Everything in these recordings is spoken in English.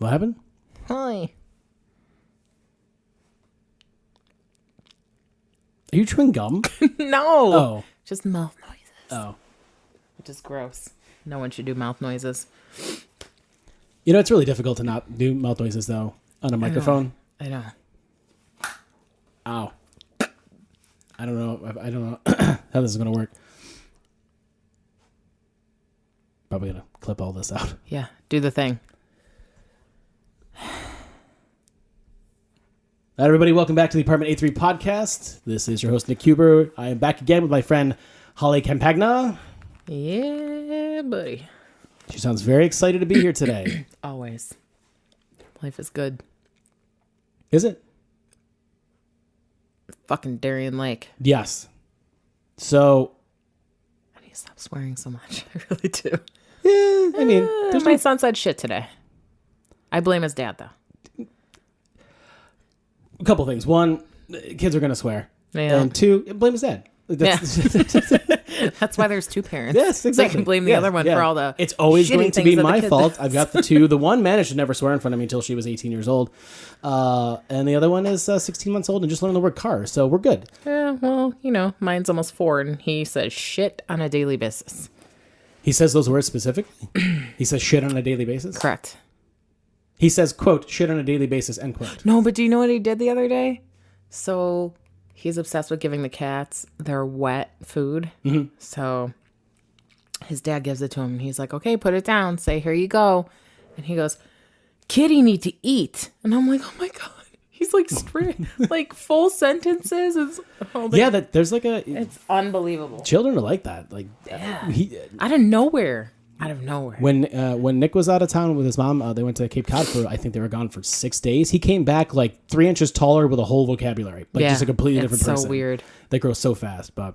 What happened? Hi. Are you chewing gum? No. Oh. Just mouth noises. Oh. Which is gross. No one should do mouth noises. You know, it's really difficult to not do mouth noises, though, on a microphone. I know. Ow. I don't know how this is going to work. Probably going to clip all this out. Yeah, do the thing. Hi, everybody. Welcome back to the Apartment A3 podcast. This is your host, Nick Huber. I am back again with my friend, Holly Campagna. Yeah, buddy. She sounds very excited to be here today. Always. Life is good. Is it? Fucking Darien Lake. Yes. So, I need to stop swearing so much. I really do. yeah, I mean, My son said shit today. I blame his dad, though. a couple things. One, kids are going to swear. Yeah. And two, blame his dad. That's why there's two parents. Yes, exactly. So you can blame the other one for all the It's always shitty going to things be that the my kid fault. does. I've got the two. The one managed to never swear in front of me until she was 18 years old. And the other one is 16 months old and just learned the word car. So we're good. Yeah, well, you know, mine's almost 4, and he says shit on a daily basis. He says those words specifically? He says shit on a daily basis? Correct. He says, quote, shit on a daily basis, end quote. No, but do you know what he did the other day? So he's obsessed with giving the cats their wet food. Mm-hmm. So his dad gives it to him, and he's like, okay, put it down. Say, here you go. And he goes, kitty need to eat. And I'm like, oh my God. He's like straight, like full sentences. It's, There's like a... it's unbelievable. Children are like that. Like, Out of nowhere. When Nick was out of town with his mom, they went to Cape Cod for, I think they were gone for 6 days. He came back like 3 inches taller with a whole vocabulary. Like just a completely different person. It's so weird. They grow so fast, but...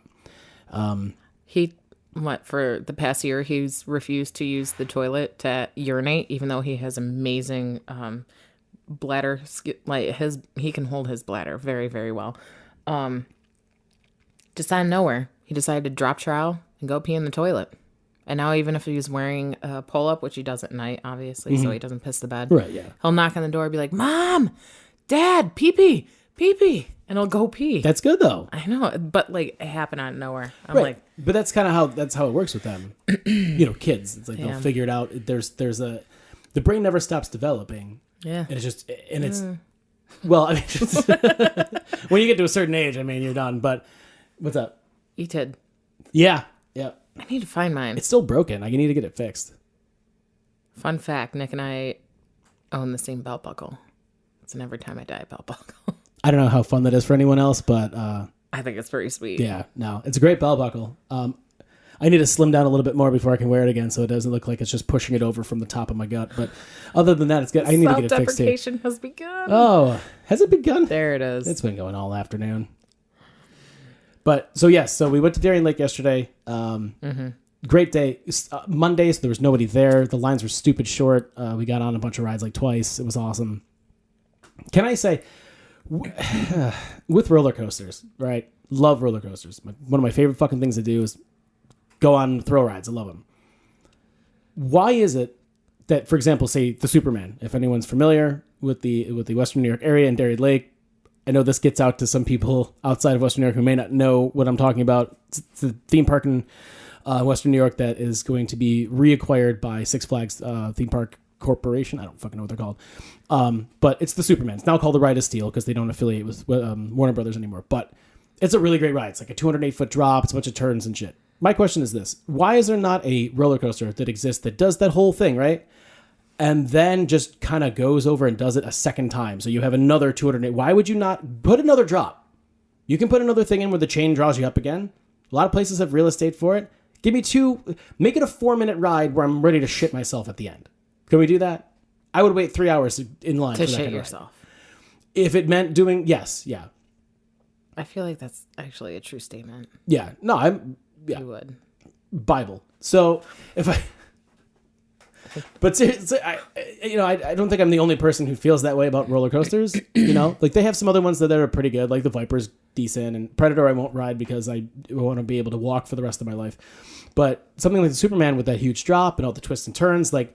For the past year, he's refused to use the toilet to urinate, even though he has amazing bladder. Like he can hold his bladder very, very well. Just out of nowhere, he decided to drop trowel and go pee in the toilet. And now even if he's wearing a pull-up, which he does at night, obviously, so he doesn't piss the bed. Right, yeah. He'll knock on the door and be like, Mom, Dad, pee-pee, pee-pee. And he'll go pee. That's good, though. I know, but like it happened out of nowhere. I'm right. like... But that's kind of how it works with them. Kids. It's like they'll figure it out. The brain never stops developing. Yeah. And it's just, well, I mean, when you get to a certain age, I mean, you're done. But what's up? Eated. Yeah. Yeah. I need to find mine. It's still broken. I need to get it fixed. Fun fact, Nick and I own the same belt buckle. It's an every time I die belt buckle. I don't know how fun that is for anyone else, but... I think it's pretty sweet. Yeah, no. It's a great belt buckle. I need to slim down a little bit more before I can wear it again so it doesn't look like it's just pushing it over from the top of my gut. But other than that, it's good. I need to get it fixed too. Self-deprecation has begun. Oh, has it begun? There it is. It's been going all afternoon. But, so yes, so we went to Darien Lake yesterday. Great day. Monday, so there was nobody there. The lines were stupid short. We got on a bunch of rides like twice. It was awesome. Can I say, with roller coasters, right? Love roller coasters. One of my favorite fucking things to do is go on thrill rides. I love them. Why is it that, for example, say the Superman, if anyone's familiar with the Western New York area and Darien Lake, I know this gets out to some people outside of Western New York who may not know what I'm talking about. It's a theme park in Western New York that is going to be reacquired by Six Flags Theme Park Corporation. I don't fucking know what they're called. But it's the Superman. It's now called the Ride of Steel because they don't affiliate with Warner Brothers anymore. But it's a really great ride. It's like a 208-foot drop. It's a bunch of turns and shit. My question is this. Why is there not a roller coaster that exists that does that whole thing, right? And then just kind of goes over and does it a second time. So you have another 208. Why would you not put another drop? You can put another thing in where the chain draws you up again. A lot of places have real estate for it. Give me make it a 4-minute ride where I'm ready to shit myself at the end. Can we do that? I would wait 3 hours in line to for that shit kind of yourself. Ride. If it meant doing, yes, yeah. I feel like that's actually a true statement. Yeah, no, yeah. You would. Bible. So if I... But seriously, I don't think I'm the only person who feels that way about roller coasters. Like they have some other ones that are pretty good, like the Viper's decent, and Predator I won't ride because I want to be able to walk for the rest of my life. But something like the Superman with that huge drop and all the twists and turns, like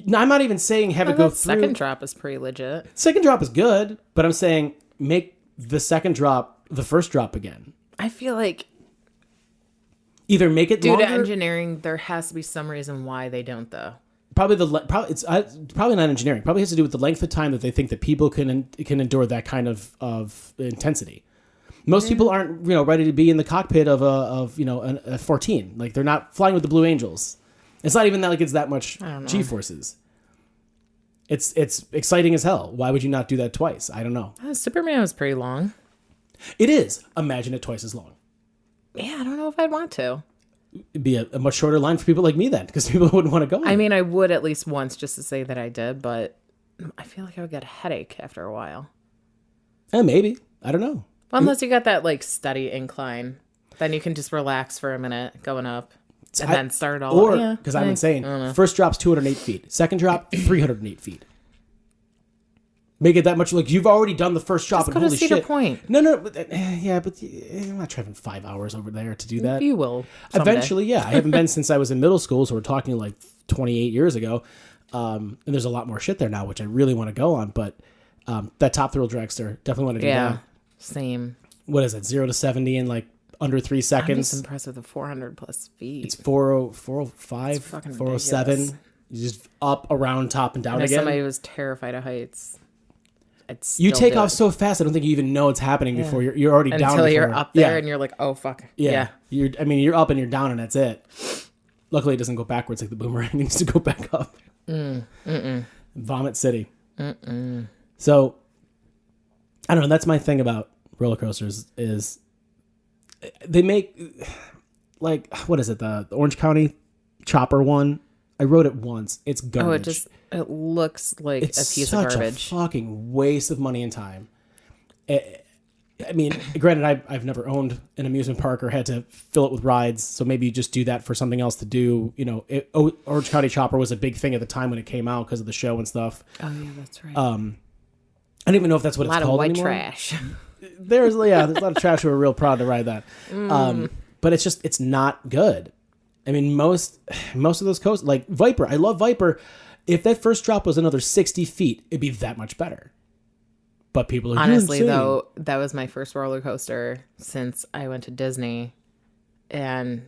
No, I'm not even saying have it go That through. second drop is pretty legit. Second drop is good, but I'm saying make the second drop the first drop again. I feel like Either make it due longer. to engineering, there has to be some reason why they don't, though. Probably it's probably not engineering. Probably has to do with the length of time that they think that people can endure that kind of intensity. Most people aren't ready to be in the cockpit of a 14. Like they're not flying with the Blue Angels. It's not even that like it's that much G forces. It's exciting as hell. Why would you not do that twice? I don't know. Superman was pretty long. It is. Imagine it twice as long. Yeah, I don't know if I'd want to. It'd be a much shorter line for people like me then, because people wouldn't want to go. I mean, I would at least once just to say that I did, but I feel like I would get a headache after a while. Maybe. I don't know. Well, unless you got that like steady incline, then you can just relax for a minute going up and then start it all. Or, because I'm insane, first drop's 208 feet. Second drop, 308 feet. Make it that much. Like you've already done the first drop. Just and go to holy Cedar shit. Point. No, but I'm not driving 5 hours over there to do that. You will. Someday. Eventually, yeah. I haven't been since I was in middle school, so we're talking like 28 years ago. And there's a lot more shit there now, which I really want to go on. But that Top Thrill dragster, definitely want to do that. Same. What is it? 0 to 70 in like under 3 I'm seconds. just impressed with the 400 plus feet. It's 405, 407. ridiculous. You just up, around, top, and down And as again. somebody who was terrified of heights, You take off so fast, I don't think you even know it's happening before you're already down. Until you're up there and you're like, oh, fuck. Yeah. You're up and you're down and that's it. Luckily, it doesn't go backwards like the boomerang. It needs to go back up. Vomit City. So, I don't know. That's my thing about roller coasters is they make, like, what is it? The Orange County Chopper one. I rode it once. It's garbage. It looks like a piece of garbage. It's such a fucking waste of money and time. I mean, granted, I've never owned an amusement park or had to fill it with rides, so maybe you just do that for something else to do. Orange County Chopper was a big thing at the time when it came out because of the show and stuff. Oh, yeah, that's right. I don't even know if that's what it's called anymore. A lot of white trash. There's a lot of trash who are real proud to ride that. But it's not good. I mean, most of those coasters, like Viper, I love Viper. If that first drop was another 60 feet, it'd be that much better. But people are honestly, though, that was my first roller coaster since I went to Disney, and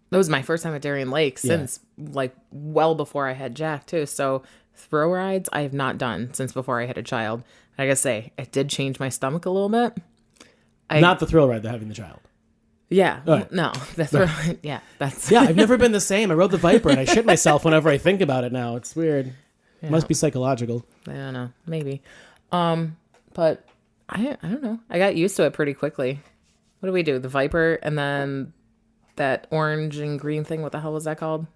that was my first time at Darien Lake since like well before I had Jack too. So thrill rides I have not done since before I had a child. I gotta say, it did change my stomach a little bit. Not the thrill ride, having the child. Yeah. Right. No. That's right. Yeah. That's I've never been the same. I rode the Viper and I shit myself whenever I think about it now. It's weird. Yeah. It must be psychological. I don't know. Maybe. But I don't know. I got used to it pretty quickly. What do we do? The Viper and then that orange and green thing. What the hell was that called?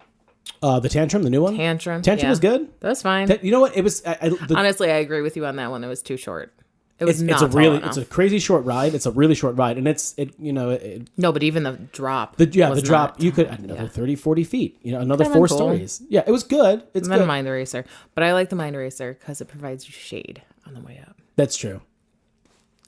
The Tantrum, the new one? Tantrum was good. That was fine. You know what? It was... honestly, I agree with you on that one. It was too short. It was it's a crazy short ride. It's a really short ride. And no, but even the drop. The drop, you could, another 30, 40 feet, another Kinda 4 cool. stories. Yeah, it was good. It's and then good. Mind Racer. But I like the Mind Racer because it provides you shade on the way up. That's true.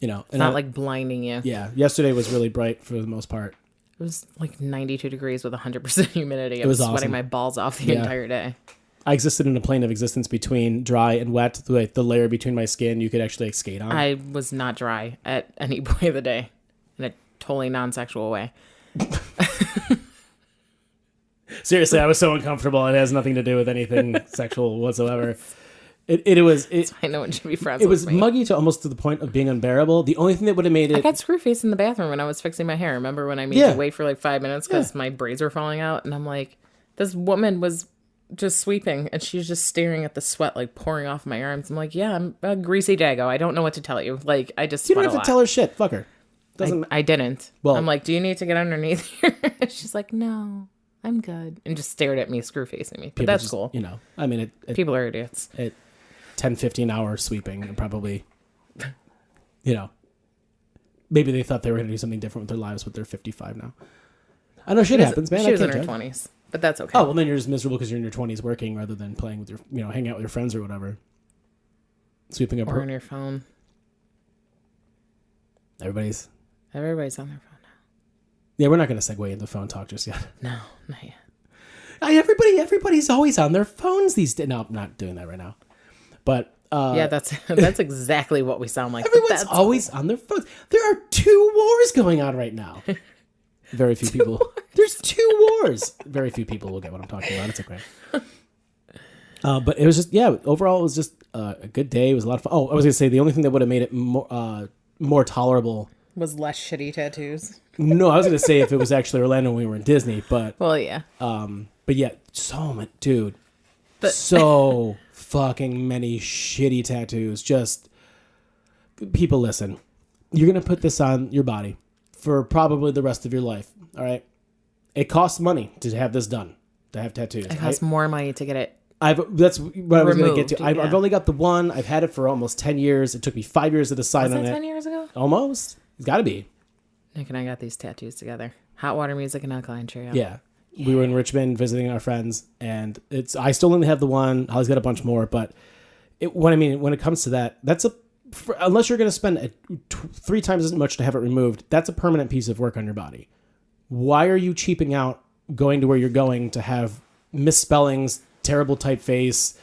It's not like blinding you. Yeah, yesterday was really bright for the most part. It was like 92 degrees with 100% humidity. I was sweating awesome. my balls off the entire day. I existed in a plane of existence between dry and wet. Like the layer between my skin, you could actually skate on. I was not dry at any point of the day in a totally non-sexual way. Seriously, I was so uncomfortable. It has nothing to do with anything sexual whatsoever. It was. I know it should be friends. It was muggy to almost to the point of being unbearable. The only thing that would have made it. I got screw face in the bathroom when I was fixing my hair. Remember when I made you wait for like 5 minutes because my braids were falling out, and I'm like, this woman was just sweeping and she's just staring at the sweat like pouring off my arms. I'm like, yeah, I'm a greasy dago. I don't know what to tell you. Like, I just You don't have to tell her shit. Fuck her. I didn't. Well, I'm like, do you need to get underneath here? She's like, no, I'm good, and just stared at me, screw facing me. But that's cool. I mean, people are idiots. 10, 15 hours sweeping and probably, maybe they thought they were going to do something different with their lives, but they're 55 now. I know shit happens, man. She was in her 20s, but that's okay. Oh, well, then you're just miserable because you're in your 20s working rather than playing with your, hanging out with your friends or whatever. Sweeping up or on your phone. Everybody's on their phone now. Yeah, we're not going to segue into phone talk just yet. No, not yet. Everybody's always on their phones these days. No, I'm not doing that right now. But Yeah, that's exactly what we sound like. everyone's always on their phones. There are 2 wars going on right now. Very few people. There's 2 wars. Very few people will get what I'm talking about. It's okay. But it was just, overall, it was just a good day. It was a lot of fun. Oh, I was going to say, the only thing that would have made it more tolerable was less shitty tattoos. No, I was going to say if it was actually Orlando when we were in Disney, but... Well, yeah. But yeah, so much, dude. So fucking many shitty tattoos. Just... People, listen. You're going to put this on your body for probably the rest of your life, all right? It costs money to have this done, to have tattoos. It costs more money to get it that's what I was going to get to. Yeah. I've only got the one. I've had it for almost 10 years. It took me 5 years to decide on it. Was that 10 years ago? Almost. It's got to be. Nick and I got these tattoos together. Hot Water Music and Alkaline Trio. Yeah. We were in Richmond visiting our friends, and I still only have the one. Holly's got a bunch more, but when it comes to that, unless you're going to spend 3 times as much to have it removed, that's a permanent piece of work on your body. Why are you cheaping out going to where you're going to have misspellings, terrible typeface,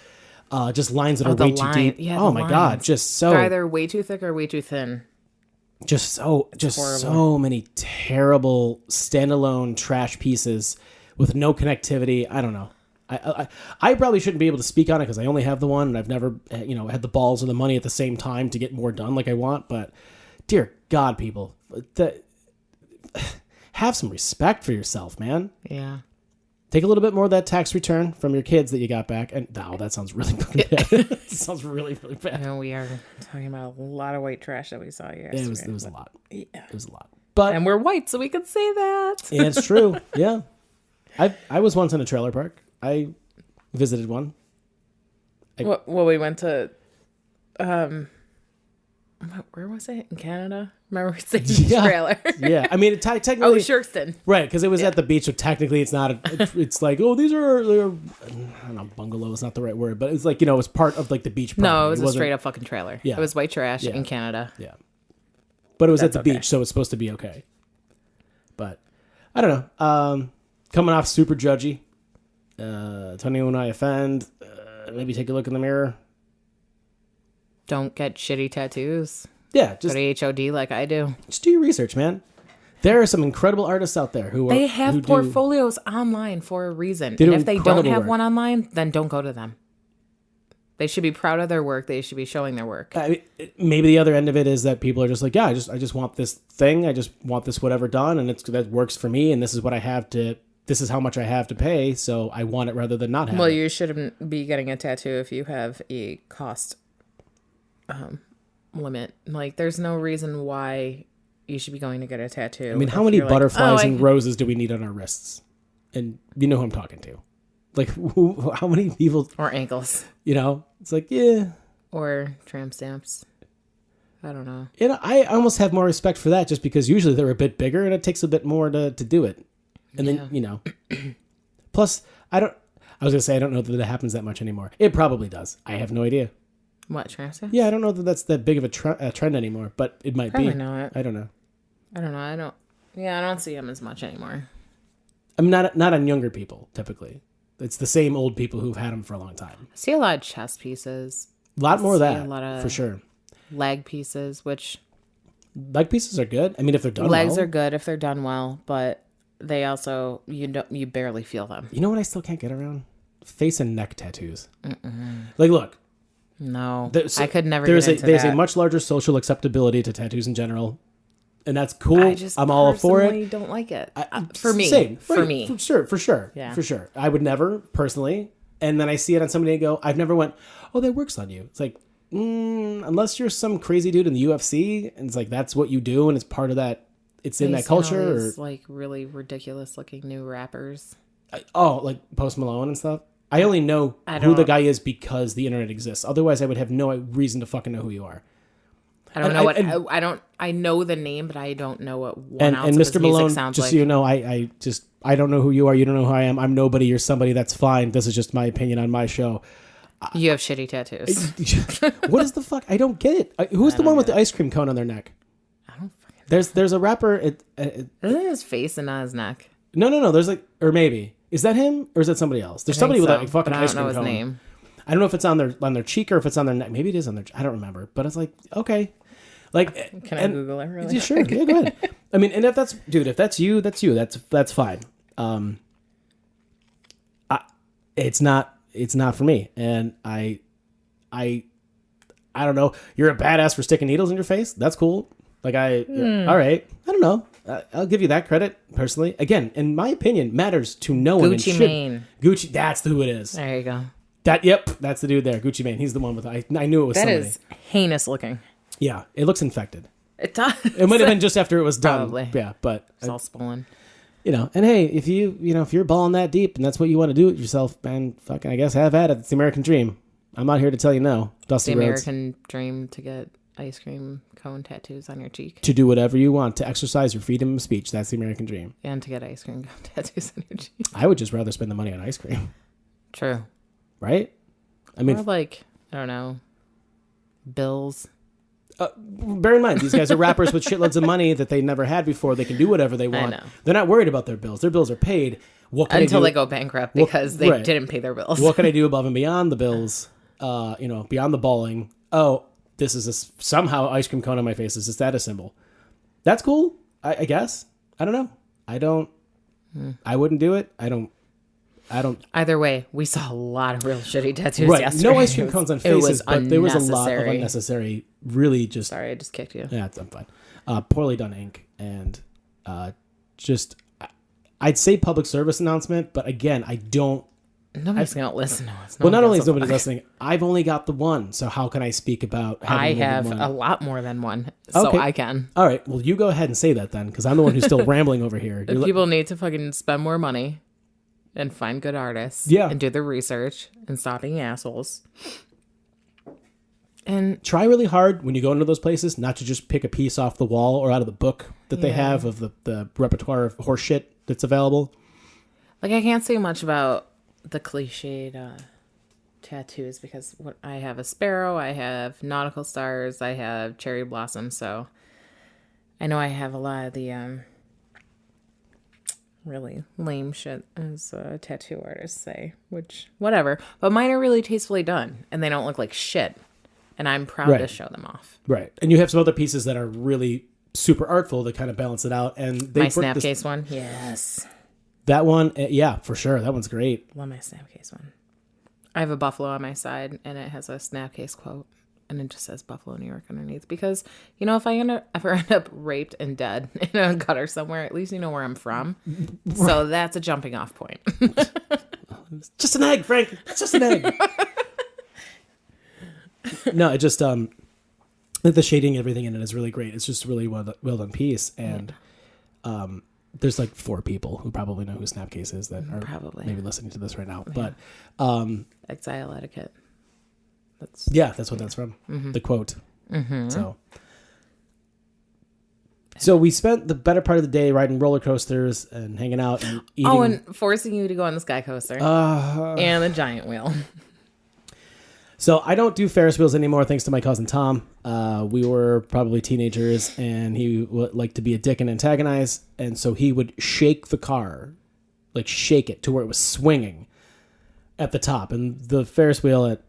just lines that are way too deep? Yeah, oh my God. Just so... They're either way too thick or way too thin. Just so many terrible standalone trash pieces with no connectivity. I don't know. I probably shouldn't be able to speak on it because I only have the one and I've never had the balls or the money at the same time to get more done like I want. But dear God, people, have some respect for yourself, man. Yeah. Take a little bit more of that tax return from your kids that you got back. And that sounds really bad. That sounds really, really bad. I know we are talking about a lot of white trash that we saw yesterday. It was a lot. Yeah. It was a lot. But and we're white, so we could say that. Yeah, it's true. Yeah. I was once in a trailer park. I visited one. We went to where was it? In Canada? Remember we stayed in the trailer? Yeah. I mean, technically... Oh, Shirkston. Right, because it was at the beach, so technically it's not... It's like, these are... I don't know, bungalow is not the right word, but it's like, it was part of like the beach property. No, it was a straight up fucking trailer. Yeah. It was white trash in Canada. Yeah. But it was at the beach, so it's supposed to be okay. But, I don't know. Coming off super judgy. Tony and I offend. Maybe take a look in the mirror. Don't get shitty tattoos. Yeah, just go to HOD like I do. Just do your research, man. There are some incredible artists out there who have portfolios online for a reason. And if they don't have one online, then don't go to them. They should be proud of their work. They should be showing their work. Maybe the other end of it is that people are just like, I just want this thing. I just want this whatever done, and that works for me. And this is what I have to. This is how much I have to pay. So I want it rather than not have it. Well, you shouldn't be getting a tattoo if you have a cost limit. Like, there's no reason why you should be going to get a tattoo. I mean, how many butterflies and roses do we need on our wrists? And you know who I'm talking to. Like, how many people... Or ankles. It's like, yeah. Or tramp stamps. I don't know. I almost have more respect for that just because usually they're a bit bigger and it takes a bit more to do it. And then, Plus, I was going to say, I don't know that it happens that much anymore. It probably does. I have no idea. What, tramp stamps? Yeah, I don't know that that's that big of a trend anymore, but it might probably be. Not. I don't know. I don't see them as much anymore. I'm not on younger people, typically. It's the same old people who've had them for a long time. I see a lot of chest pieces. A lot more of that, a lot of for sure. Leg pieces, which... Leg pieces are good. I mean, if they're done Legs are good if they're done well, but they also, you barely feel them. You know what I still can't get around? Face and neck tattoos. Like, look. No, I could never get into There's that. a much larger social acceptability to tattoos in general. And that's cool. I'm all for it. I don't like it. For me. Same. For right. me. For sure. Yeah. For sure. I would never, personally. And then I see it on somebody and go, I've never went, oh, that works on you. It's like, unless you're some crazy dude in the UFC, and it's like, that's what you do, and it's part of that, it's in that culture. Or like really ridiculous looking new rappers. Like Post Malone and stuff. I only know who the guy is because the internet exists. Otherwise, I would have no reason to fucking know who you are. I don't know I know the name, but I don't know what one ounce and of Mr. his Malone, music sounds just like. so you know, I don't know who you are. You don't know who I am. I'm nobody. You're somebody. That's fine. This is just my opinion on my show. You have shitty tattoos. What is the fuck? I don't get it. Who's the one with the ice cream cone on their neck? I don't fucking know. There's a rapper. Isn't it his face and not his neck? No. There's or maybe. Is that him or is that somebody else? There's I somebody think with so, a fucking but I ice don't cream know his cone. name. I don't know if it's on their cheek or if it's on their neck. Maybe it is on their. I don't remember. But it's like, okay, like Can I Google it really? Yeah, sure. Yeah, go ahead. I mean, and if that's you, that's you. That's fine. It's not for me, and I don't know. You're a badass for sticking needles in your face. That's cool. Like all right. I don't know. I'll give you that credit personally. Again, in my opinion, matters to no one. Gucci Mane. Gucci. That's who it is. There you go. That's the dude there. Gucci Mane. He's the one with. I knew it was That somebody. is heinous looking. Yeah, it looks infected. It does. It might have been just after it was done. Probably. Yeah, but It's all swollen. and hey, if if you're balling that deep and that's what you want to do with yourself, man, fucking, I guess have at it. It's the American dream. I'm not here to tell you no. Dusty The Rhodes. American dream to get ice cream cone tattoos on your cheek. To do whatever you want, to exercise your freedom of speech. That's the American dream. And to get ice cream cone tattoos on your cheek. I would just rather spend the money on ice cream. True. Right? I mean, Or like, I don't know, bills. bear in mind, these guys are rappers with shitloads of money that they never had before. They can do whatever they want. know. They're not worried about their bills. Their bills are paid. What can Until I do? they go bankrupt because they right. didn't pay their bills. What can I do above and beyond the bills? Beyond the balling. Oh, this is somehow ice cream cone on my face is a status symbol. That's cool. I guess. I don't know. I wouldn't do it. I don't. Either way, we saw a lot of real shitty tattoos Right. yesterday. No ice cream cones on faces, but there was a lot of unnecessary. unnecessary, really just. Sorry, I just kicked you. Yeah, I'm fine. Poorly done ink and just. I'd say public service announcement, but again, I don't. Nobody's going to listen to us. Well, not only is nobody listening, I've only got the one. So how can I speak about I having more than have one? a lot more than one, so Okay. I can. All right. Well, you go ahead and say that then, because I'm the one who's still rambling over here. If people need to fucking spend more money and find good artists Yeah. and do the research and stop being assholes. And try really hard when you go into those places not to just pick a piece off the wall or out of the book that they have of the repertoire of horse shit that's available. like, I can't say much about the cliched tattoos because I have a sparrow, I have nautical stars, I have cherry blossom, so I know I have a lot of the really lame shit, as tattoo artists say, which whatever, but mine are really tastefully done and they don't look like shit, and I'm proud to Right. show them off. Right. And you have some other pieces that are really super artful to kind of balance it out. And they My Snapcase one, yes, that one, yeah, for sure. That one's great. love my Snapcase one. I have a buffalo on my side and it has a Snapcase quote and it just says Buffalo, New York underneath, because if I ever end up raped and dead in a gutter somewhere, at least you know where I'm from. So that's a jumping off point. It's just an egg, Frank. It's just an egg. No, it just the shading and everything in it is really great. It's just really well done piece. And there's like 4 people who probably know who Snapcase is that are Probably. maybe listening to this right now. Yeah. But Exile etiquette. That's that's what that's from. The quote. So we spent the better part of the day riding roller coasters and hanging out and eating. Oh, and forcing you to go on the sky coaster and the giant wheel. So I don't do Ferris wheels anymore, thanks to my cousin Tom. We were probably teenagers, and he would like to be a dick and antagonize, and so he would shake the car, like shake it to where it was swinging at the top. And the Ferris wheel at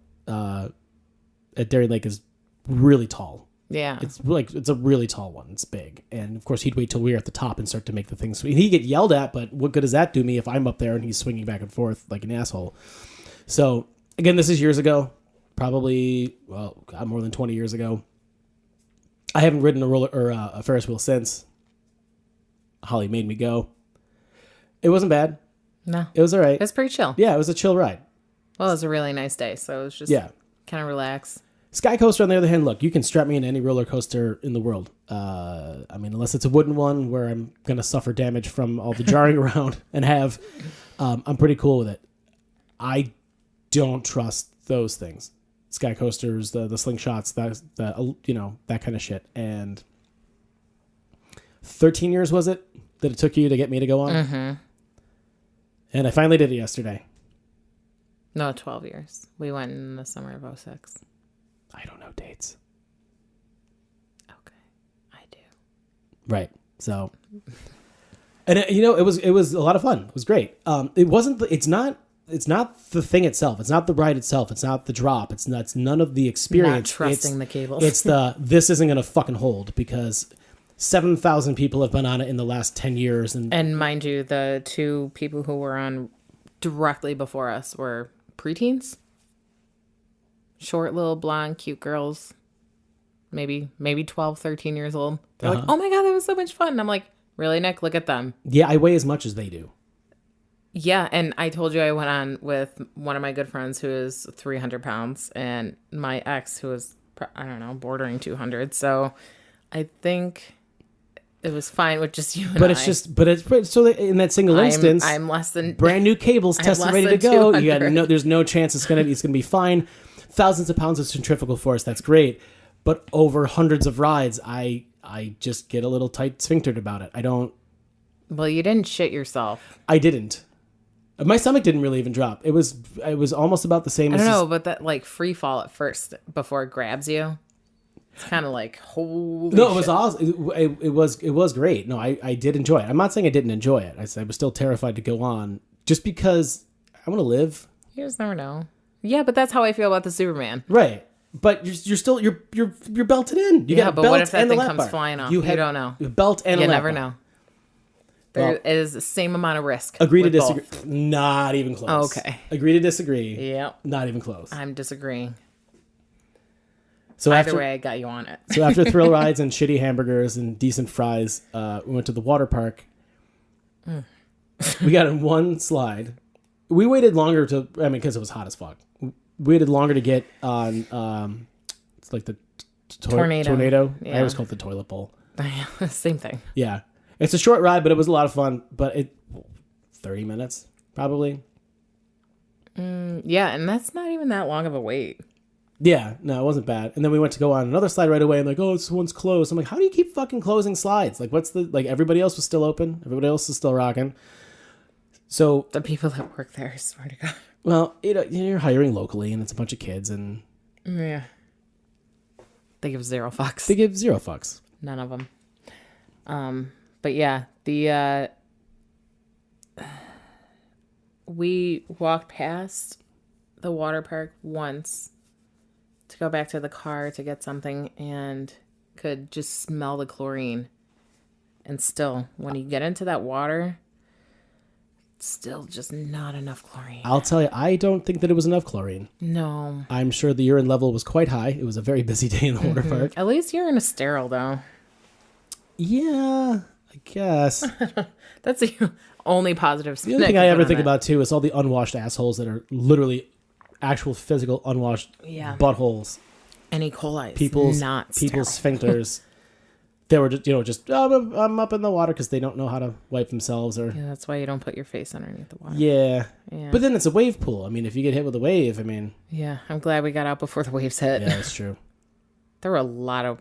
Darien Lake is really tall. Yeah. It's a really tall one. It's big, and of course he'd wait till we were at the top and start to make the thing swing. He'd get yelled at, but what good does that do me if I'm up there and he's swinging back and forth like an asshole? So again, this is years ago. Probably, God, more than 20 years ago. I haven't ridden a roller or a Ferris wheel since. Holly made me go. It wasn't bad. No. It was all right. It was pretty chill. Yeah, it was a chill ride. Well, it was a really nice day, so it was just kind of relax. Sky coaster, on the other hand, look, you can strap me in any roller coaster in the world. I mean, unless it's a wooden one where I'm going to suffer damage from all the jarring around and have, I'm pretty cool with it. I don't trust those things. Sky coasters, the slingshots, that kind of shit. And 13 years was it that it took you to get me to go on? Mm-hmm. And I finally did it yesterday. No, 12 years. We went in the summer of 06. I don't know dates. Okay. I do. Right. So And it was a lot of fun. It was great. It's not the thing itself. It's not the ride itself. It's not the drop. It's none of the experience. Not trusting the cables. It's this isn't going to fucking hold because 7,000 people have been on it in the last 10 years. And mind you, the two people who were on directly before us were preteens. Short, little, blonde, cute girls. Maybe 12, 13 years old. They're like, oh my God, that was so much fun. And I'm like, really, Nick? Look at them. Yeah, I weigh as much as they do. Yeah, and I told you I went on with one of my good friends who is 300 pounds and my ex who is, I don't know, bordering 200. So I think it was fine with just you and But I. it's so that in that single instance, I'm less than brand new cables I'm tested, less ready to than go. 200. There's no chance it's gonna be fine. Thousands of pounds of centrifugal force, that's great. But over hundreds of rides, I just get a little tight sphinctered about it. Well, you didn't shit yourself. I didn't. My stomach didn't really even drop. It was almost about the same. I don't know, but that like free fall at first before it grabs you. It's kind of like holy. No, shit. it was awesome. It was great. No, I did enjoy it. I'm not saying I didn't enjoy it. I was still terrified to go on just because I want to live. You just never know. Yeah, but that's how I feel about the Superman. Right. But you're still belted in. You Yeah, got a but belt what if that and the thing lap comes bar. flying off? You don't know. A belt and a You lap never bar. know. There is the same amount of risk. Agree to with disagree. both. Not even close. Okay. Agree to disagree. Yep. Not even close. I'm disagreeing. So Either way, I got you on it. So after thrill rides and shitty hamburgers and decent fries, we went to the water park. We got in one slide. We waited longer because it was hot as fuck. We waited longer to get on, it's like the tornado. Yeah. I always call it the toilet bowl. Same thing. Yeah. It's a short ride, but it was a lot of fun. But 30 minutes, probably. Yeah, and that's not even that long of a wait. Yeah, no, it wasn't bad. And then we went to go on another slide right away and like, oh, this one's closed. I'm like, how do you keep fucking closing slides? Like, everybody else was still open. Everybody else is still rocking. So The people that work there, I swear to God. well, you're hiring locally and it's a bunch of kids and Yeah. They give zero fucks. they give zero fucks. None of them. But yeah, we walked past the water park once to go back to the car to get something and could just smell the chlorine. And still, when you get into that water, still just not enough chlorine. I'll tell you, I don't think that it was enough chlorine. No. I'm sure the urine level was quite high. It was a very busy day in the water park. At least you're in a sterile, though. Yeah, I guess. That's the only positive The other thing I ever think about too is all the unwashed assholes that are literally actual physical unwashed buttholes. And E. coli is People's not sterile. sphincters. They were just oh, I'm up in the water because they don't know how to wipe themselves or Yeah, that's why you don't put your face underneath the water. yeah. Yeah. But then it's a wave pool. I mean, if you get hit with a wave, Yeah, I'm glad we got out before the waves hit. yeah, that's true. There were a lot of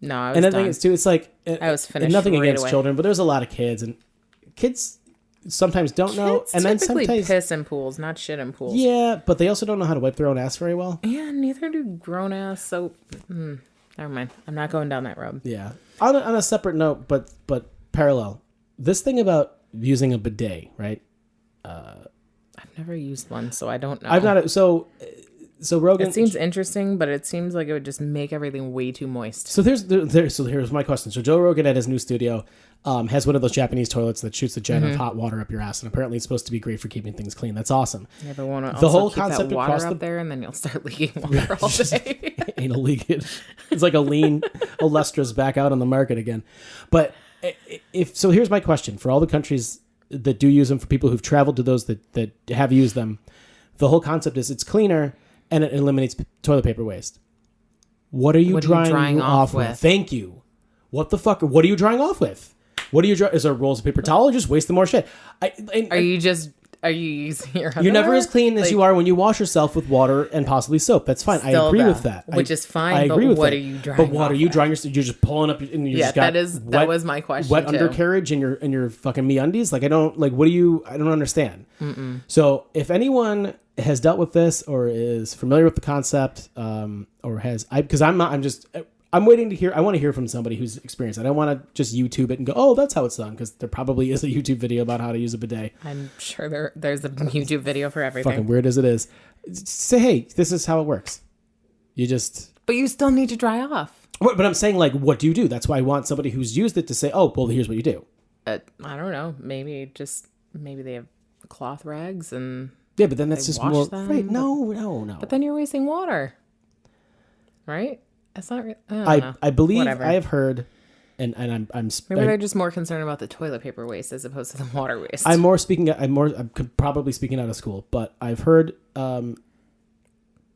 No, I was And the done. thing is too, it's like I was finished and nothing right against away. children, but there's a lot of kids and kids sometimes don't know, Kids and then typically sometimes piss in pools, not shit in pools. yeah, but they also don't know how to wipe their own ass very well. Yeah, neither do grown ass soap. Never mind. I'm not going down that road. Yeah. On a separate note, but parallel, this thing about using a bidet, right? I've never used one, so I don't know. I've not. So Rogan. It seems interesting, but it seems like it would just make everything way too moist. So here's my question. So Joe Rogan at his new studio has one of those Japanese toilets that shoots a jet of hot water up your ass, and apparently it's supposed to be great for keeping things clean. That's awesome. You ever want to The also whole keep concept that water across up the- there, and then you'll start leaking water all day. Anal leakage. It's like a lean Alestra's back out on the market again. But so here's my question for all the countries that do use them, for people who've traveled to those that have used them. The whole concept is it's cleaner and it eliminates toilet paper waste. What are you drying off with? Thank you. What the fuck? What are you drying off with? What are you drying? Is there rolls of paper towel or just wasting more shit? Are you using your You're never underwear? as clean as you are when you wash yourself with water and possibly soap. That's fine. I Still agree though, with that. which is fine, I but agree with what that. are you drying But what off are you with? drying yourself? You're just pulling up and you Yeah, just got that was my question. wet too. undercarriage in your fucking MeUndies. Like I don't understand. So if anyone has dealt with this or is familiar with the concept, or has because I'm I'm waiting to hear. I want to hear from somebody who's experienced it. I don't want to just YouTube it and go, oh, that's how it's done, because there probably is a YouTube video about how to use a bidet. I'm sure there's a YouTube video for everything. Fucking weird as it is. Say, hey, this is how it works. You just... But you still need to dry off. But I'm saying, like, what do you do? That's why I want somebody who's used it to say, oh, well, here's what you do. I don't know. Maybe they have cloth rags and... Yeah, but then that's just more... them, Right, no. But then you're wasting water. Right? That's not... I don't know. I believe Whatever. I have heard... And Maybe they're just more concerned about the toilet paper waste as opposed to the water waste. I'm probably speaking out of school, but I've heard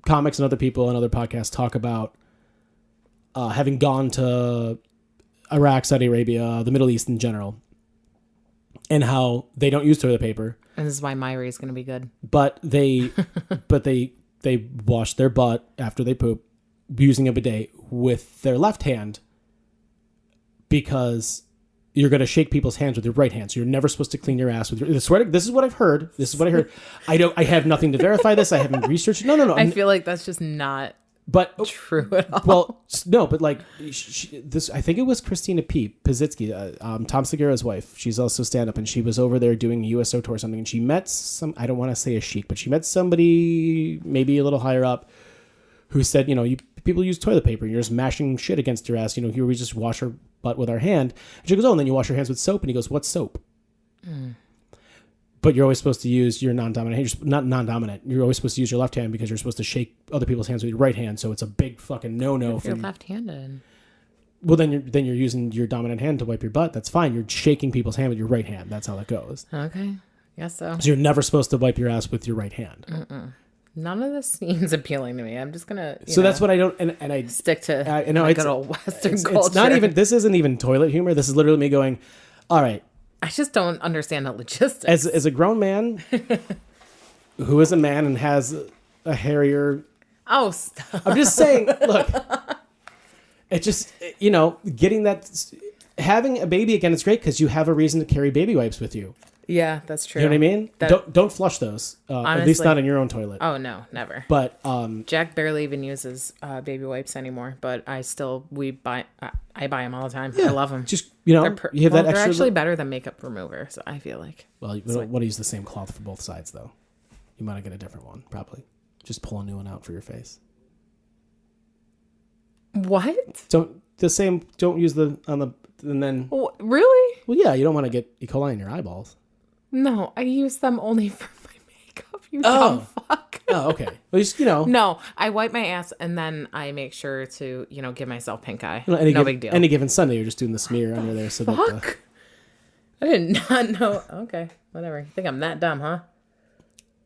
comics and other people and other podcasts talk about having gone to Iraq, Saudi Arabia, the Middle East in general, and how they don't use toilet paper. And this is why Myri is going to be good. But they wash their butt after they poop using a bidet with their left hand, because you're going to shake people's hands with your right hand. So you're never supposed to clean your ass with your... This is what I've heard. I have nothing to verify this. I haven't researched it. No. I feel like that's just not true at all. Well, no, but like this, I think it was Christina Pizitsky, Tom Segura's wife. She's also stand-up, and she was over there doing a USO tour or something, and she met I don't want to say a sheik, but she met somebody maybe a little higher up who said, people use toilet paper and you're just mashing shit against your ass. Here we just wash our butt with our hand. And she goes, oh, and then you wash your hands with soap. And he goes, what's soap? But you're always supposed to use your non-dominant hand. Not non-dominant. You're always supposed to use your left hand because you're supposed to shake other people's hands with your right hand. So it's a big fucking no-no. If you're left-handed. Well, then you're using your dominant hand to wipe your butt. That's fine. You're shaking people's hand with your right hand. That's how that goes. Okay. Guess so. So you're never supposed to wipe your ass with your right hand. None of this seems appealing to me. I'm just gonna. That's what I don't. And I stick to. Good old Western culture. It's not even. This isn't even toilet humor. This is literally me going, all right. I just don't understand the logistics. As a grown man, who is a man and has a hairier. Oh, stop. I'm just saying. Look, it just getting that, having a baby again. It's great because you have a reason to carry baby wipes with you. Yeah, that's true. You know what I mean? Don't flush those. Honestly, at least not in your own toilet. Oh no, never. But Jack barely even uses baby wipes anymore. But I buy them all the time. Yeah, I love them. Just you have that extra. They're actually better than makeup remover. So I feel like. Well, you don't want to use the same cloth for both sides though. You might get a different one probably. Just pull a new one out for your face. What? Don't use and then. Really? Well, yeah, you don't want to get E. coli in your eyeballs. No, I use them only for my makeup. You dumb fuck. Oh, okay. Well, just, No, I wipe my ass and then I make sure to, give myself pink eye. No big deal. Any given Sunday, you're just doing the smear under there. So fuck. I did not know. Okay, whatever. You think I'm that dumb, huh?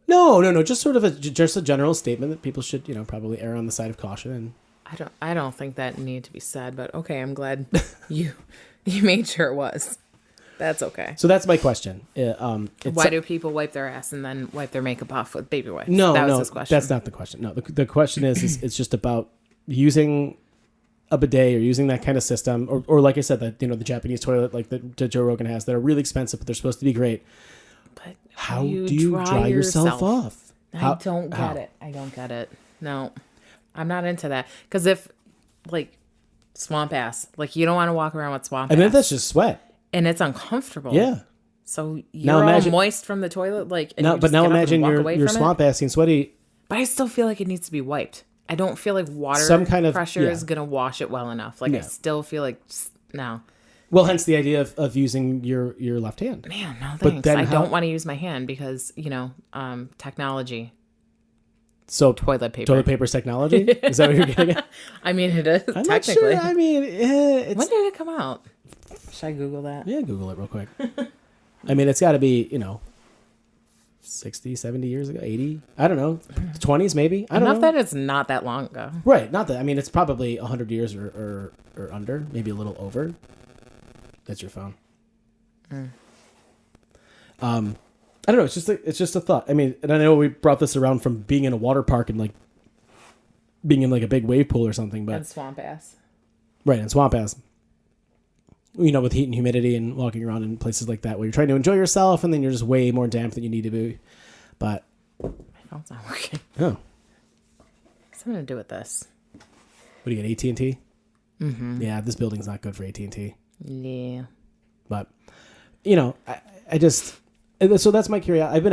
No. Just sort of just a general statement that people should, probably err on the side of caution. And I don't think that needed to be said, but okay, I'm glad you made sure it was. That's okay. So that's my question. Why do people wipe their ass and then wipe their makeup off with baby wipes? No, that was his question. That's not the question. No, the question is it's just about using a bidet or using that kind of system, or like I said, that the Japanese toilet like that Joe Rogan has that are really expensive, but they're supposed to be great. But how do you dry yourself off? I don't get it. No, I'm not into that. Because if swamp ass, you don't want to walk around with swamp ass. And then that's just sweat. And it's uncomfortable. Yeah. So you're all moist from the toilet, but now imagine your swamp ass being sweaty. But I still feel like it needs to be wiped. I don't feel like water pressure is gonna wash it well enough. I still feel like no. Well, hence the idea of using your left hand. Man, no thanks. But then I don't want to use my hand because technology. So toilet paper's technology? Is that what you're getting at? I mean, it is. I'm technically. not sure. I mean, when did it come out? Should I Google that? Yeah, Google it real quick. I mean, it's got to be, 60, 70 years ago, 80. I don't know. 20s maybe. I don't know. Enough that it's not that long ago. Right. Not that. I mean, it's probably 100 years or under, maybe a little over. That's your phone. I don't know. It's just a thought. I mean, and I know we brought this around from being in a water park and being in a big wave pool or something, but and swamp ass. Right, and swamp ass. With heat and humidity and walking around in places like that where you're trying to enjoy yourself and then you're just way more damp than you need to be. But my phone's not working. Oh. What's something to do with this? What do you get, AT&T? Yeah, this building's not good for AT&T. Yeah. But, I just... So that's my curiosity. I've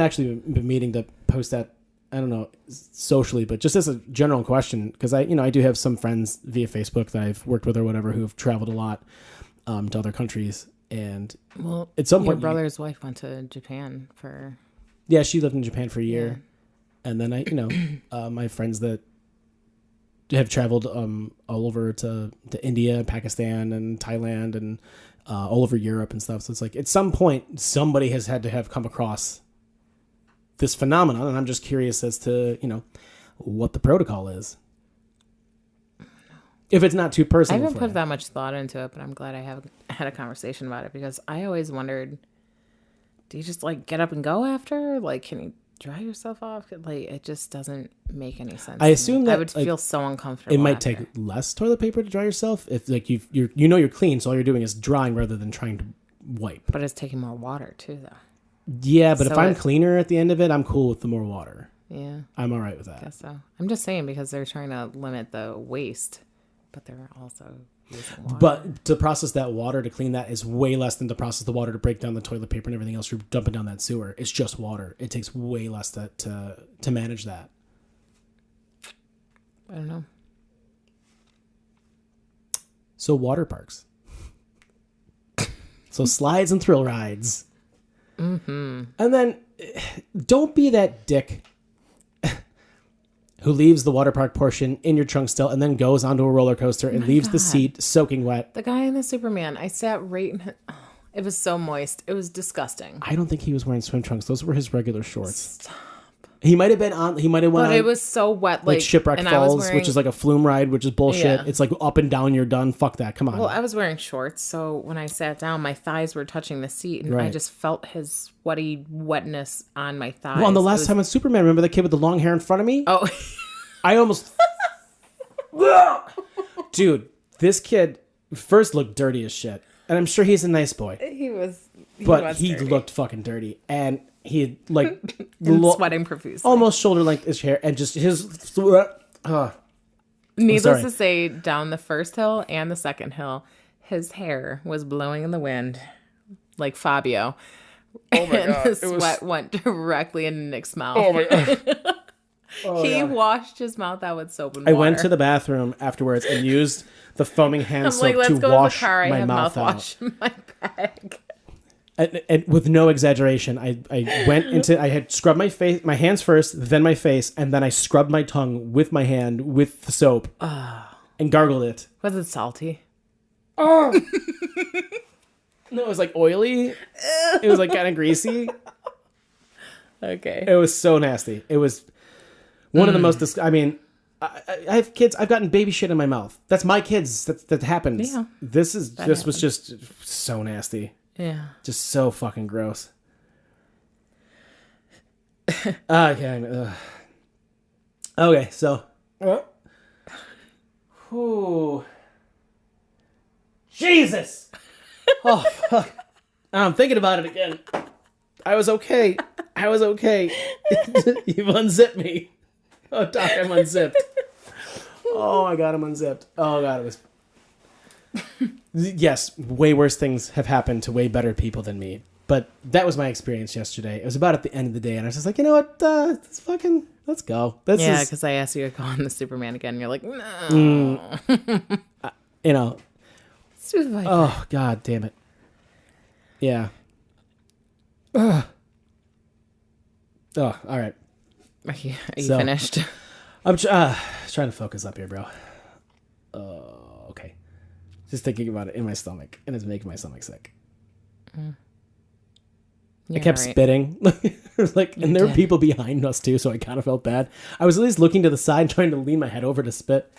been meaning to post that, I don't know, socially, but just as a general question, because I do have some friends via Facebook that I've worked with or whatever who have traveled a lot to other countries. And at some point... Your brother's wife went to Japan for... Yeah, she lived in Japan for a year. Yeah. And then my friends that have traveled all over to India, Pakistan, and Thailand, and all over Europe and stuff. So it's like at some point somebody has had to have come across this phenomenon, and I'm just curious as to what the protocol is. If it's not too personal. I haven't put that much thought into it, but I'm glad I have had a conversation about it, because I always wondered, do you just like get up and go after? Like, can you dry yourself off? Like, it just doesn't make any sense. I assume that I would feel so uncomfortable. It might take less toilet paper to dry yourself if like you're clean, so all you're doing is drying rather than trying to wipe. But it's taking more water too, though. Yeah, but if I'm cleaner at the end of it, I'm cool with the more water. Yeah, I'm all right with that. I guess so. I'm just saying, because they're trying to limit the waste, but they're also using water. But to process that water, to clean that, is way less than to process the water to break down the toilet paper and everything else you're dumping down that sewer. It's just water. It takes way less to manage that. I don't know. So water parks. So slides and thrill rides. Mm-hmm. And then don't be that dick who leaves the water park portion in your trunk still and then goes onto a roller coaster and leaves the seat soaking wet. The guy in the Superman, I sat right in it was so moist. It was disgusting. I don't think he was wearing swim trunks. Those were his regular shorts. Stop. He might have been on. He might have went. But it was so wet, like Shipwreck Falls, which is like a flume ride, which is bullshit. Yeah. It's like up and down, you're done. Fuck that. Come on. Well, I was wearing shorts, so when I sat down, my thighs were touching the seat, and I just felt his sweaty wetness on my thighs. Well, on the last time on Superman, remember the kid with the long hair in front of me? Oh, I almost. Dude, this kid first looked dirty as shit, and I'm sure he's a nice boy. He was looked fucking dirty, and he like sweating profusely, almost shoulder length his hair, and just his. Needless to say, down the first hill and the second hill, his hair was blowing in the wind, like Fabio. Oh my and god! The sweat went directly into Nick's mouth. Oh my god! He washed his mouth out with soap and water. I went to the bathroom afterwards and used the foaming hand soap let's to go wash to the car. my I have mouth out. mouthwash in my bag. And with no exaggeration, I went into, I had scrubbed my hands first, then my face, and then I scrubbed my tongue with my hand with the soap and gargled it. Was it salty? Oh! No, it was like oily. It was like kind of greasy. Okay. It was so nasty. It was one of the most, I have kids, I've gotten baby shit in my mouth. That's my kids. That happens. Yeah. This was just so nasty. Yeah. Just so fucking gross. Okay. Okay, so. Ooh. Jesus! Oh, fuck. I'm thinking about it again. I was okay. You've unzipped me. Oh, Doc, I'm unzipped. Oh, my God, I'm unzipped. Oh, God, it was... Yes, way worse things have happened to way better people than me. But that was my experience yesterday. It was about at the end of the day, and I was just like, you know what? Let's go. Because I asked you to go on the Superman again, and you're like, no. Oh, God damn it. Yeah. Oh, all right. Are you finished? I'm trying to focus up here, bro. Okay. Just thinking about it in my stomach, and it's making my stomach sick. I kept spitting. And there were people behind us, too, so I kind of felt bad. I was at least looking to the side, trying to lean my head over to spit.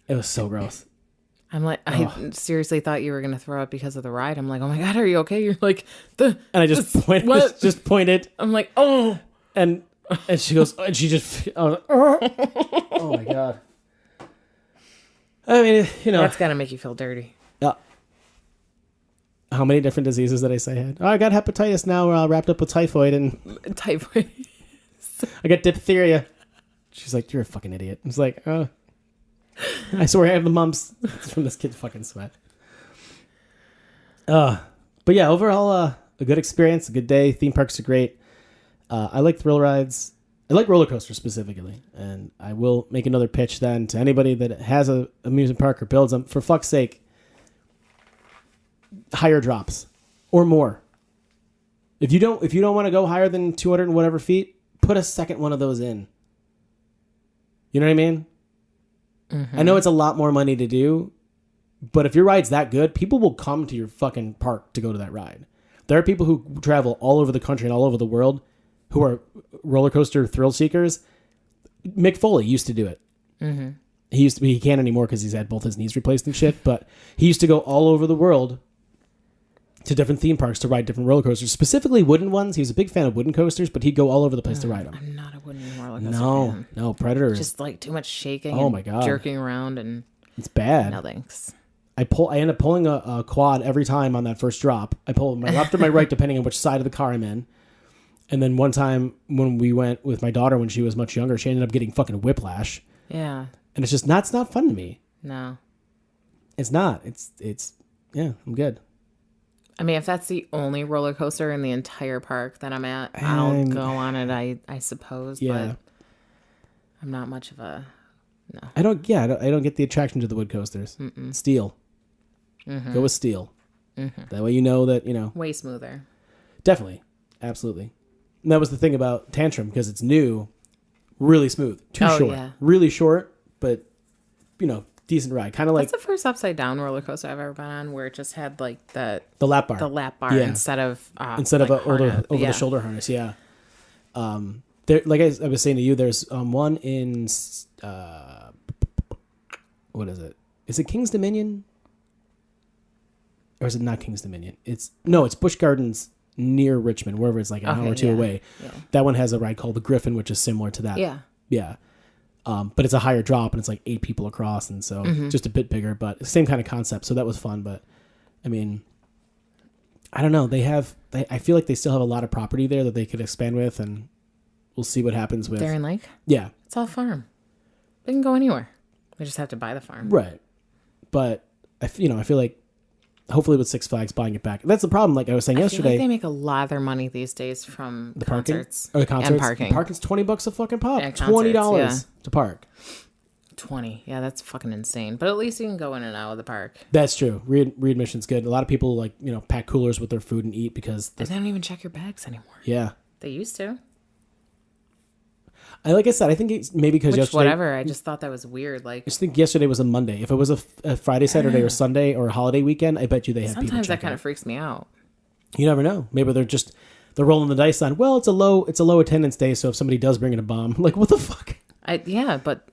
It was so gross. I'm like, I seriously thought you were going to throw up because of the ride. I'm like, oh my God, are you okay? You're like, and I just pointed. I'm like, oh. And she goes, and she just, oh my God. I mean, That's got to make you feel dirty. Yeah. How many different diseases did I say I had? Oh, I got hepatitis now, wrapped up with typhoid and... Typhoid. I got diphtheria. She's like, you're a fucking idiot. I was like, oh. I swear I have the mumps. It's from this kid's fucking sweat. But yeah, overall, a good experience, a good day. Theme parks are great. I like thrill rides. I like roller coasters specifically, and I will make another pitch then to anybody that has a amusement park or builds them. For fuck's sake, higher drops or more. If you don't want to go higher than 200 and whatever feet, put a second one of those in. You know what I mean? Mm-hmm. I know it's a lot more money to do, but if your ride's that good, people will come to your fucking park to go to that ride. There are people who travel all over the country and all over the world who are roller coaster thrill seekers. Mick Foley used to do it. Mm-hmm. He can't anymore because he's had both his knees replaced and shit, but he used to go all over the world to different theme parks to ride different roller coasters, specifically wooden ones. He was a big fan of wooden coasters, but he'd go all over the place to ride them. I'm not a wooden roller coaster fan. No, Predator. Just like too much shaking. Oh my God. Jerking around and it's bad. No thanks. I end up pulling a quad every time on that first drop. I pull my left or my right depending on which side of the car I'm in. And then one time when we went with my daughter when she was much younger, she ended up getting fucking whiplash. Yeah. And it's not fun to me. No. It's not. It's yeah, I'm good. I mean, if that's the only roller coaster in the entire park that I'm at, I'll go on it, I suppose. Yeah. But I'm not much of a... No. I don't get the attraction to the wood coasters. Mm-mm. Steel. Mm-hmm. Go with steel. Mm-hmm. That way you know that, way smoother. Definitely. Absolutely. And that was the thing about Tantrum, because it's new, really smooth. Too short. Yeah. Really short, but, decent ride. Kind of like... That's the first upside down roller coaster I've ever been on, where it just had like the lap bar. The lap bar instead of like a over the shoulder harness. Yeah. There, like I was saying to you, there's one in what is it? Is it King's Dominion? Or is it not King's Dominion? It's Busch Gardens near Richmond, wherever it's like an hour or two away. Yeah. That one has a ride called the Griffin, which is similar to that. Yeah. Yeah. But it's a higher drop and it's like 8 people across, and so just a bit bigger, but same kind of concept. So that was fun. But I mean, I don't know. I feel like they still have a lot of property there that they could expand with, and we'll see what happens with Darien Lake. Yeah, it's all farm. They can go anywhere. We just have to buy the farm, right? But I feel like hopefully with Six Flags buying it back. That's the problem. Like I was saying yesterday, like they make a lot of their money these days from the concerts or the concerts and parking. Parking's $20 a fucking pop. $20 to park. 20. Yeah, that's fucking insane. But at least you can go in and out of the park. That's true. Readmission's good. A lot of people pack coolers with their food and eat because they don't even check your bags anymore. Yeah, they used to. Like I said, I think it's maybe because yesterday... Whatever, I just thought that was weird. Like, I just think yesterday was a Monday. If it was a Friday, Saturday, or Sunday, or a holiday weekend, I bet you they have people Sometimes that kind of freaks me out. You never know. Maybe they're rolling the dice on, well, it's a low attendance day, so if somebody does bring in a bomb, like, what the fuck? Yeah, but,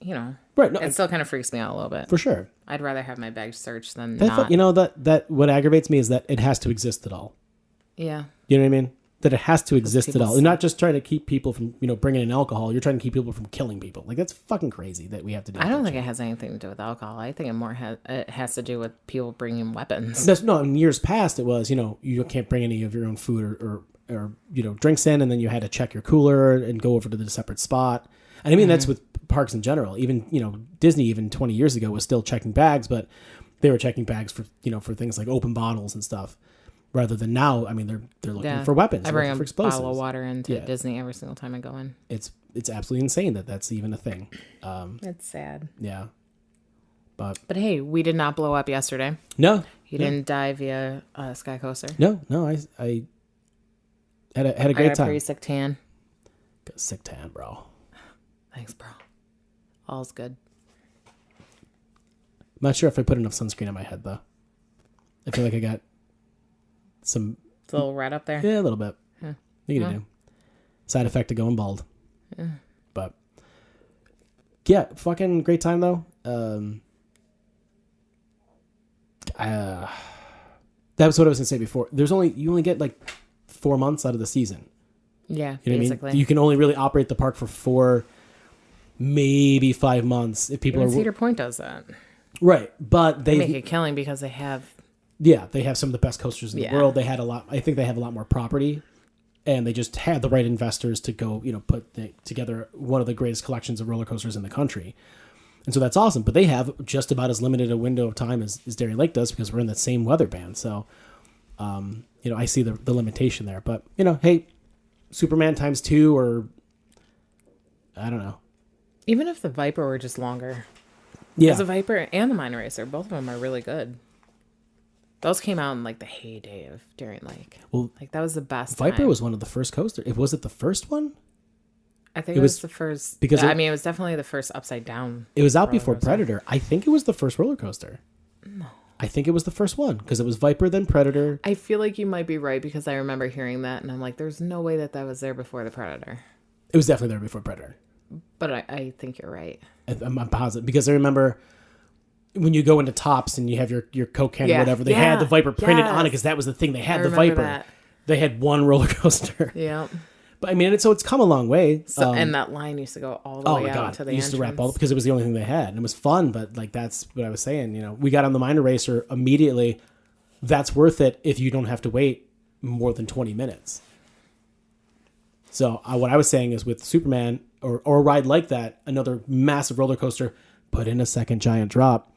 right, no, it still kind of freaks me out a little bit. For sure. I'd rather have my bag searched than not. That what aggravates me is that it has to exist at all. Yeah. You know what I mean? That it has to exist at all. You're not just trying to keep people from, bringing in alcohol. You're trying to keep people from killing people. Like, that's fucking crazy that we have to do. I don't think it has anything to do with alcohol. I think it has to do with people bringing weapons. In years past, it was, you can't bring any of your own food or drinks in, and then you had to check your cooler and go over to the separate spot. And I mean, that's with parks in general. Even, Disney, even 20 years ago, was still checking bags, but they were checking bags for, for things like open bottles and stuff. Rather than now, I mean, they're looking for weapons. I bring a bottle of water into Disney every single time I go in. It's absolutely insane that that's even a thing. It's sad. Yeah. But hey, we did not blow up yesterday. No. You didn't die via Sky Coaster. No, I had a great time. Pretty sick tan. Got a sick tan, bro. Thanks, bro. All's good. I'm not sure if I put enough sunscreen on my head though. I feel like I got some a little red up there. Yeah, a little bit. Yeah. You can do. Side effect of going bald. Yeah. But yeah, fucking great time though. That was what I was gonna say before. You only get like 4 months out of the season. Yeah, you know basically. What I mean? You can only really operate the park for 4, maybe 5 months if people Even Cedar Point does that. Right, but they make a killing because they have. Yeah, they have some of the best coasters in the world. They had a lot. I think they have a lot more property, and they just had the right investors to go, put together one of the greatest collections of roller coasters in the country. And so that's awesome. But they have just about as limited a window of time as Darien Lake does because we're in that same weather band. So, I see the limitation there. But, hey, Superman times 2 or I don't know. Even if the Viper were just longer. Yeah. Because the Viper and the Mine Racer, both of them are really good. Those came out in like the heyday of Darien Lake. Well, like that was the best. Viper time. was one of the first coasters. Was it the first one? I think it was the first. Because it was definitely the first upside down. It was out before Predator. I think it was the first roller coaster. No. I think it was the first one because it was Viper, then Predator. I feel like you might be right because I remember hearing that and I'm like, there's no way that was there before the Predator. It was definitely there before Predator. But I think you're right. I'm positive because I remember when you go into Tops and you have your Coke can or whatever, they had the Viper printed on it because that was the thing. They had the Viper. That. They had one roller coaster. Yeah. But I mean, it's come a long way. So, and that line used to go all the way out to the used entrance. to wrap all because it was the only thing they had, and it was fun. But like that's what I was saying. We got on the Mine Racer immediately. That's worth it if you don't have to wait more than 20 minutes. So what I was saying is with Superman or a ride like that, another massive roller coaster, put in a second giant drop.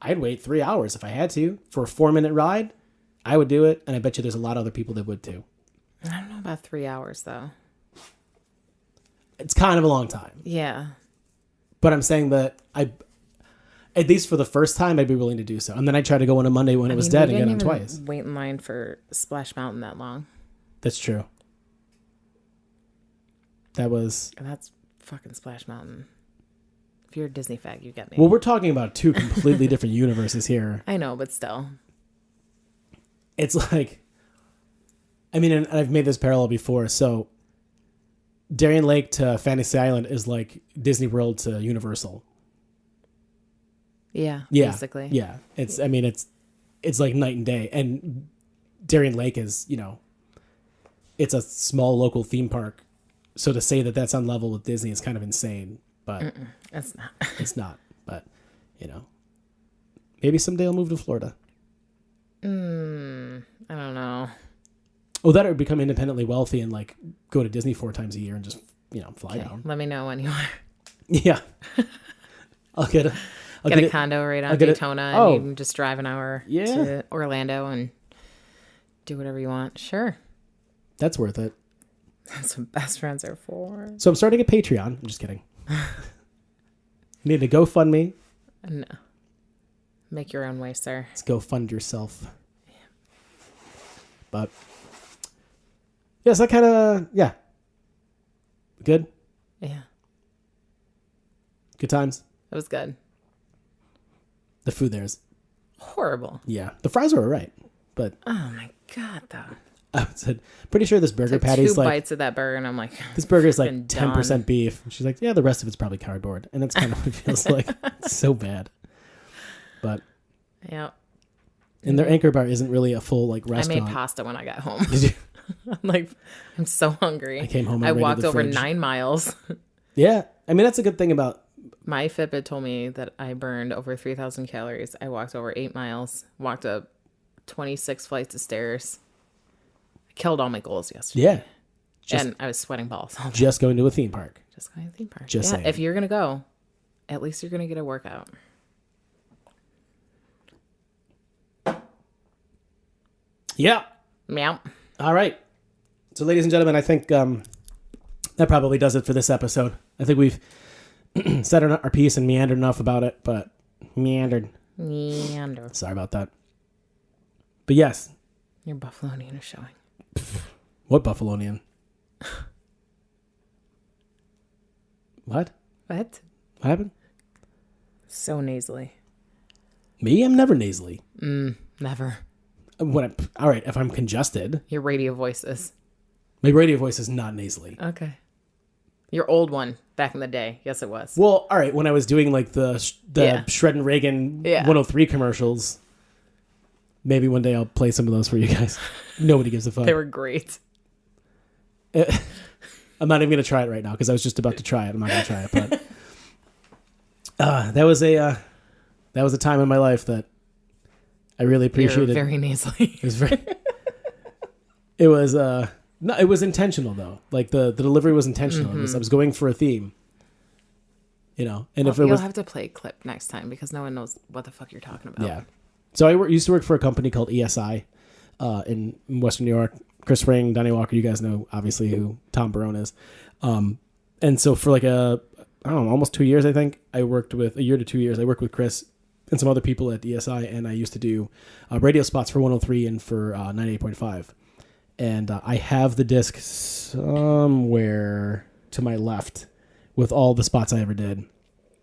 I'd wait 3 hours if I had to for a 4-minute ride. I would do it, and I bet you there's a lot of other people that would too. I don't know about 3 hours though. It's kind of a long time. Yeah. But I'm saying that at least for the first time, I'd be willing to do so. And then I tried to go on a Monday when it was dead and get on twice. Wait in line for Splash Mountain that long. That's true. That's fucking Splash Mountain. If you're a Disney fag, you get me. Well, we're talking about 2 completely different universes here. I know, but still. It's like, I mean, and I've made this parallel before. So Darien Lake to Fantasy Island is like Disney World to Universal. Yeah, basically. Yeah. It's like night and day. And Darien Lake is, it's a small local theme park. So to say that that's on level with Disney is kind of insane, but it's not. It's not. But, maybe someday I'll move to Florida. I don't know. Oh, that or become independently wealthy and like go to Disney 4 times a year and just, fly down. Let me know when you are. Yeah. I'll get a condo right on Daytona and you can just drive an hour to Orlando and do whatever you want. Sure. That's worth it. That's what best friends are for. So I'm starting a Patreon. I'm just kidding. You need to GoFundMe. No. Make your own way, sir. Let's go fund yourself. Yeah. But yes, that kind of, good. Yeah. Good times. It was good. The food there is horrible. Yeah. The fries were all right, but oh my God, though. I said, pretty sure this burger patty's 2 bites of that burger, and I'm like, this burger is like 10% beef. And she's like, yeah, the rest of it's probably cardboard, and that's kind of what it feels like. It's so bad. But yeah, and their Anchor Bar isn't really a full like restaurant. I made pasta when I got home. Did you? I'm like, I'm so hungry. I came home. And I walked over fridge. 9 miles. Yeah, I mean that's a good thing about. My Fitbit told me that I burned over 3,000 calories. I walked over 8 miles. Walked up 26 flights of stairs. Killed all my goals yesterday. Yeah. And I was sweating balls. Just going to a theme park. Just going to a theme park. Just saying. If you're going to go, at least you're going to get a workout. Yeah. Meow. All right. So, ladies and gentlemen, I think that probably does it for this episode. I think we've said our piece and meandered enough about it, but meandered. Sorry about that. But yes. Your Buffalonian is showing. What Buffalonian? What? What? What happened? So nasally. Me? I'm never nasally. Never. All right, if I'm congested. Your radio voice is. My radio voice is not nasally. Okay. Your old one back in the day. Yes, it was. Well, all right, when I was doing like the Shred and Reagan 103 commercials. Maybe one day I'll play some of those for you guys. Nobody gives a fuck. They were great. I'm not even going to try it right now because I was just about to try it. I'm not going to try it, but that was a time in my life that I really appreciated. You're very nasally. It was no, it was intentional though. Like the delivery was intentional. I was going for a theme, you know. And Well, if it you'll was, have to play a clip next time because no one knows what the fuck you're talking about. yeah. So I used to work for a company called ESI in Western New York. Chris Ring, Donnie Walker, you guys know obviously who Tom Barone is. And so for like almost 2 years, I think, I worked with, a year to 2 years, I worked with Chris and some other people at ESI, and I used to do radio spots for 103 and for 98.5. And I have the disc somewhere to my left with all the spots I ever did.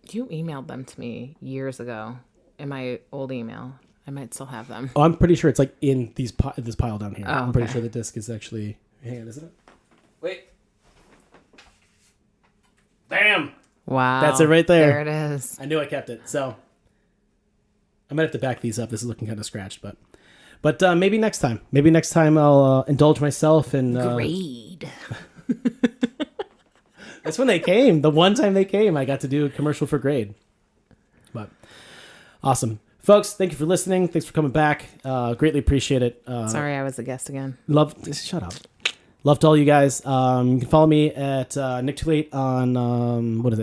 You emailed them to me years ago in my old email. I might still have them. Oh, I'm pretty sure it's like in this pile down here. Oh, I'm pretty okay. sure the disc is actually... Hang on, isn't it? Wait. Bam! Wow. That's it right there. There it is. I knew I kept it, so... I might have to back these up. This is looking kind of scratched, but maybe next time. Maybe next time I'll indulge myself and... Grade. That's when they came. The one time they came, I got to do a commercial for Grade. But awesome. Folks, thank you for listening. Thanks for coming back. Greatly appreciate it. Sorry, I was a guest again. Shut up. Love to all you guys. You can follow me at Nick Too Late on,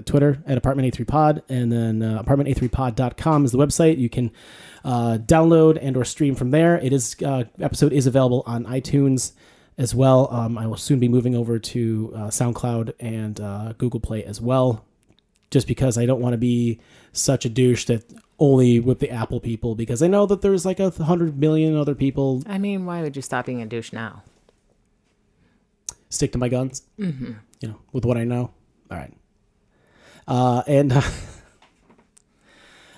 Twitter at Apartment83Pod. And then apartment83pod.com is the website. You can download and or stream from there. It is episode is available on iTunes as well. I will soon be moving over to SoundCloud and Google Play as well, just because I don't want to be such a douche that only with the Apple people, because I know that there's like 100 million other people. I mean, why would you stop being a douche now? Stick to my guns, Mm-hmm. you know, with what I know. All right.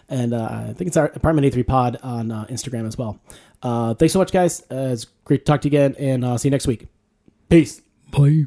And I think it's our Apartment A3 Pod on Instagram as well. Thanks so much, guys. It's great to talk to you again, and see you next week. Peace. Bye.